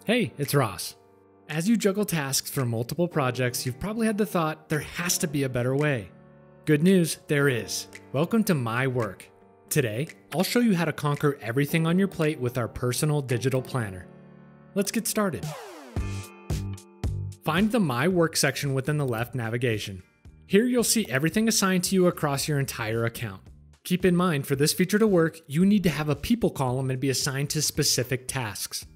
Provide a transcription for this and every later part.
Hey, it's Ross. As you juggle tasks for multiple projects, you've probably had the thought, there has to be a better way. Good news, there is. Welcome to My Work. Today, I'll show you how to conquer everything on your plate with our personal digital planner. Let's get started. Find the My Work section within the left navigation. Here you'll see everything assigned to you across your entire account. Keep in mind, for this feature to work, you need to have a people column and be assigned to specific tasks.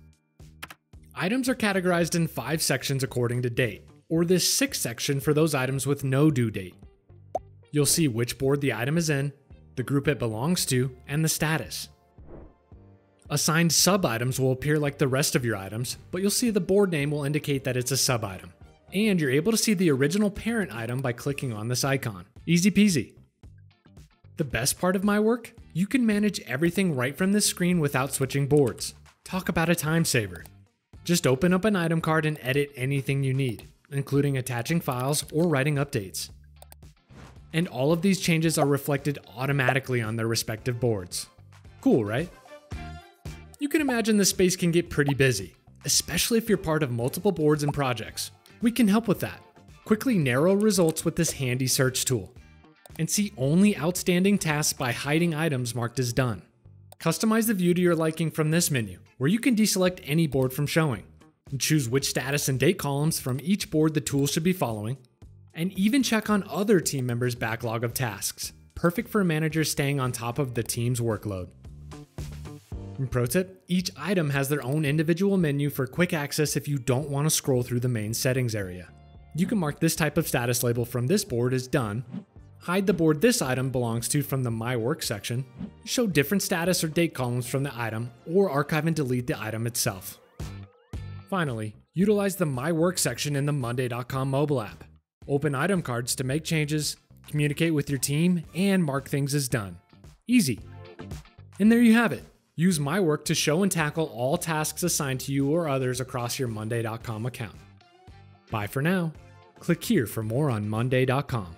Items are categorized in 5 sections according to date, or this 6th section for those items with no due date. You'll see which board the item is in, the group it belongs to, and the status. Assigned sub-items will appear like the rest of your items, but you'll see the board name will indicate that it's a sub-item. And you're able to see the original parent item by clicking on this icon. Easy peasy. The best part of My Work? You can manage everything right from this screen without switching boards. Talk about a time saver. Just open up an item card and edit anything you need, including attaching files or writing updates. And all of these changes are reflected automatically on their respective boards. Cool, right? You can imagine the space can get pretty busy, especially if you're part of multiple boards and projects. We can help with that. Quickly narrow results with this handy search tool. And see only outstanding tasks by hiding items marked as done. Customize the view to your liking from this menu, where you can deselect any board from showing, and choose which status and date columns from each board the tool should be following, and even check on other team members' backlog of tasks, perfect for managers staying on top of the team's workload. And pro tip, each item has their own individual menu for quick access if you don't want to scroll through the main settings area. You can mark this type of status label from this board as done, hide the board this item belongs to from the My Work section, show different status or date columns from the item, or archive and delete the item itself. Finally, utilize the My Work section in the monday.com mobile app. Open item cards to make changes, communicate with your team, and mark things as done. Easy. And there you have it. Use My Work to show and tackle all tasks assigned to you or others across your monday.com account. Bye for now. Click here for more on monday.com.